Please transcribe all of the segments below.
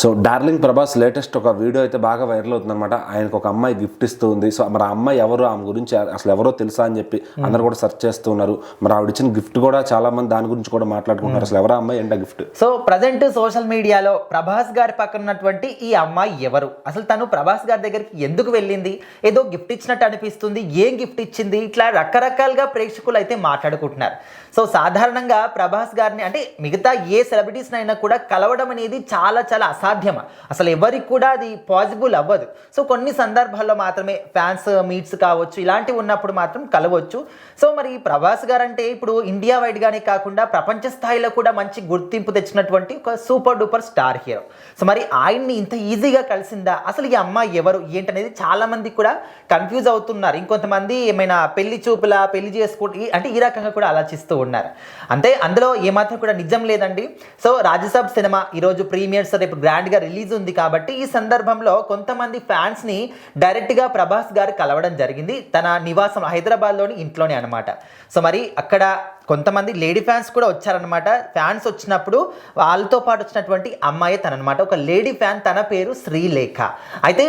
So darling Prabhas latest ఒక video అయితే బాగా వైరల్ అవుతుందన్నమాట. ఆయనకు ఒక అమ్మాయి గిఫ్ట్ ఇస్తూ ఉంది. సో మరి ఆ అమ్మాయి ఎవరు, ఆమె గురించి అసలు ఎవరో తెలుసా అని చెప్పి అందరూ కూడా సెర్చ్ చేస్తూ ఉన్నారు. మరి ఆవిడ ఇచ్చిన గిఫ్ట్ కూడా చాలా మంది దాని గురించి కూడా మాట్లాడుకుంటున్నారు. అసలు ఎవరు అమ్మాయి ఏంటా గిఫ్ట్? సో ప్రజెంట్ సోషల్ మీడియాలో ప్రభాస్ గారి పక్కన ఉన్నటువంటి ఈ అమ్మాయి ఎవరు, అసలు తను ప్రభాస్ గారి దగ్గరికి ఎందుకు వెళ్ళింది, ఏదో గిఫ్ట్ ఇచ్చినట్టు అనిపిస్తుంది, ఏం గిఫ్ట్ ఇచ్చింది, ఇట్లా రకరకాలుగా ప్రేక్షకులు అయితే మాట్లాడుకుంటున్నారు. సో సాధారణంగా ప్రభాస్ గారిని అంటే మిగతా ఏ సెలబ్రిటీస్ అయినా కూడా కలవడం అనేది చాలా చాలా అసాధ్యం, అసలు ఎవరికి కూడా అది పాసిబుల్ అవ్వదు. సో కొన్ని సందర్భాల్లో మాత్రమే ఫ్యాన్స్ మీట్స్ కావచ్చు, ఇలాంటివి ఉన్నప్పుడు మాత్రం కలవచ్చు. సో మరి ప్రభాస్ గారు అంటే ఇప్పుడు ఇండియా వైడ్గానే కాకుండా ప్రపంచ స్థాయిలో కూడా మంచి గుర్తింపు తెచ్చినటువంటి ఒక super duper star hero. So మరి ఆయన్ని ఇంత ఈజీగా కలిసిందా, అసలు ఈ అమ్మాయి ఎవరు ఏంటనేది చాలా మంది కూడా కన్ఫ్యూజ్ అవుతున్నారు. ఇంకొంతమంది ఏమైనా పెళ్లి చూపులా, పెళ్లి చేసుకుంటే అంటే ఈ రకంగా కూడా ఆలోచిస్తూ ఉన్నారు. అంటే అందులో ఏమాత్రం కూడా నిజం లేదండి. సో రాజ్యసభ సినిమా ఈరోజు ప్రీమియర్స్ రేపు గ్రాండ్గా రిలీజ్ ఉంది కాబట్టి ఈ సందర్భంలో కొంతమంది ఫ్యాన్స్ని డైరెక్ట్గా ప్రభాస్ గారు కలవడం జరిగింది తన నివాసం హైదరాబాద్లోని ఇంట్లోనే అనమాట. సో మరి అక్కడ కొంతమంది లేడీ ఫ్యాన్స్ కూడా వచ్చారనమాట. ఫ్యాన్స్ వచ్చినప్పుడు వాళ్ళతో పాటు వచ్చినటువంటి అమ్మాయి తననమాట, ఒక లేడీ ఫ్యాన్, తన పేరు శ్రీలేఖ. అయితే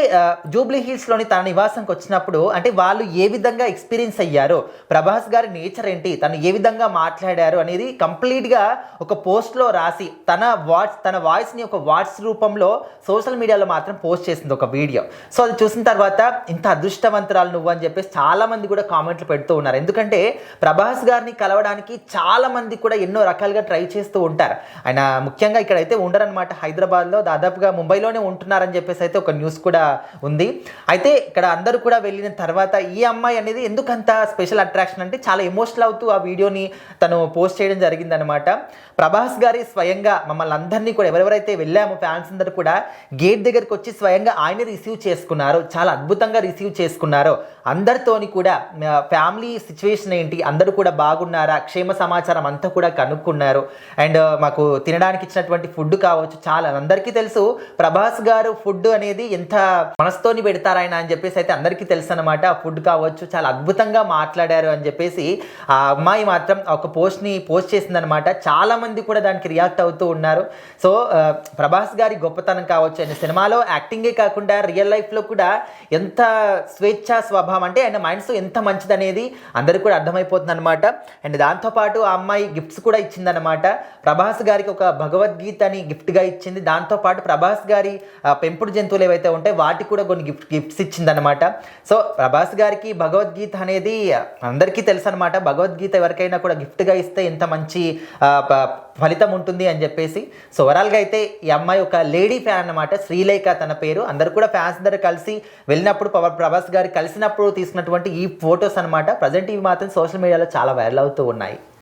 జూబ్లీ హిల్స్లోని తన నివాసంకి వచ్చినప్పుడు అంటే వాళ్ళు ఏ విధంగా ఎక్స్పీరియన్స్ అయ్యారో, ప్రభాస్ గారి నేచర్ ఏంటి, తను ఏ విధంగా మాట్లాడారు అనేది కంప్లీట్గా ఒక పోస్ట్లో రాసి తన వాయిస్ని ఒక వాట్స్ రూపంలో సోషల్ మీడియాలో మాత్రం పోస్ట్ చేసింది ఒక వీడియో. సో అది చూసిన తర్వాత ఇంత అదృష్టవంతురాలు నువ్వు అని చెప్పేసి చాలామంది కూడా కామెంట్లు పెడుతూ ఉన్నారు. ఎందుకంటే ప్రభాస్ గారిని కలవడానికి చాలా మంది కూడా ఎన్నో రకాలుగా ట్రై చేస్తూ ఉంటారు. ఆయన ముఖ్యంగా ఇక్కడైతే ఉండరనమాట, హైదరాబాద్లో దాదాపుగా ముంబైలోనే ఉంటున్నారని చెప్పేసి అయితే ఒక న్యూస్ కూడా ఉంది. అయితే ఇక్కడ అందరూ కూడా వెళ్ళిన తర్వాత ఈ అమ్మాయి అనేది ఎందుకంత స్పెషల్ అట్రాక్షన్ అంటే చాలా ఎమోషనల్ అవుతూ ఆ వీడియోని తను పోస్ట్ చేయడం జరిగిందనమాట. ప్రభాస్ గారి స్వయంగా మమ్మల్ని అందరినీ కూడా ఎవరెవరైతే వెళ్ళామో ఫ్యాన్స్ అందరూ కూడా గేట్ దగ్గరికి వచ్చి స్వయంగా ఆయన రిసీవ్ చేసుకున్నారు, చాలా అద్భుతంగా రిసీవ్ చేసుకున్నారు. అందరితోని కూడా ఫ్యామిలీ సిచ్యువేషన్ ఏంటి, అందరూ కూడా బాగున్నారా, క్షేమ సమాచారం అంతా కూడా కనుక్కున్నారు. అండ్ మాకు తినడానికి ఇచ్చినటువంటి ఫుడ్ కావచ్చు, చాలా అందరికీ తెలుసు ప్రభాస్ గారు ఫుడ్ అనేది ఎంత మనసుతోని పెడతారాయన అని చెప్పేసి అయితే అందరికీ తెలుసు అనమాట. ఆ ఫుడ్ కావచ్చు చాలా అద్భుతంగా మాట్లాడారు అని చెప్పేసి ఆ అమ్మాయి మాత్రం ఒక పోస్ట్ని పోస్ట్ చేసిందనమాట. చాలా మంది కూడా దానికి రియాక్ట్ అవుతూ ఉన్నారు. సో ప్రభాస్ గారి గొప్పతనం కావచ్చు, ఆయన సినిమాలో యాక్టింగే కాకుండా రియల్ లైఫ్లో కూడా ఎంత స్వేచ్ఛా స్వభావం అంటే ఆయన మైండ్స్ ఎంత మంచిదనేది అందరికీ కూడా అర్థమైపోతుంది అనమాట. అండ్ దాంతోపాటు ఆ అమ్మాయి గిఫ్ట్స్ కూడా ఇచ్చిందనమాట. ప్రభాస్ గారికి ఒక భగవద్గీతని గిఫ్ట్గా ఇచ్చింది. దాంతోపాటు ప్రభాస్ గారి పెంపుడు జంతువులు ఏవైతే ఉంటాయి వాటికి కూడా కొన్ని గిఫ్ట్స్ ఇచ్చిందనమాట. సో ప్రభాస్ గారికి భగవద్గీత అనేది అందరికీ తెలుసు అనమాట. భగవద్గీత ఎవరికైనా కూడా గిఫ్ట్గా ఇస్తే ఎంత మంచి ఫలితం ఉంటుంది అని చెప్పేసి. సో ఓవరాల్గా అయితే ఈ అమ్మాయి ఒక లేడీ ఫ్యాన్ అన్నమాట, శ్రీలేఖ తన పేరు. అందరు కూడా ఫ్యాన్స్ అందరూ కలిసి వెళ్ళినప్పుడు ప్రభాస్ గారు కలిసినప్పుడు తీసుకున్నటువంటి ఈ ఫొటోస్ అనమాట. ప్రజెంట్ ఇవి మాత్రం సోషల్ మీడియాలో చాలా వైరల్ అవుతూ ఉన్నాయి.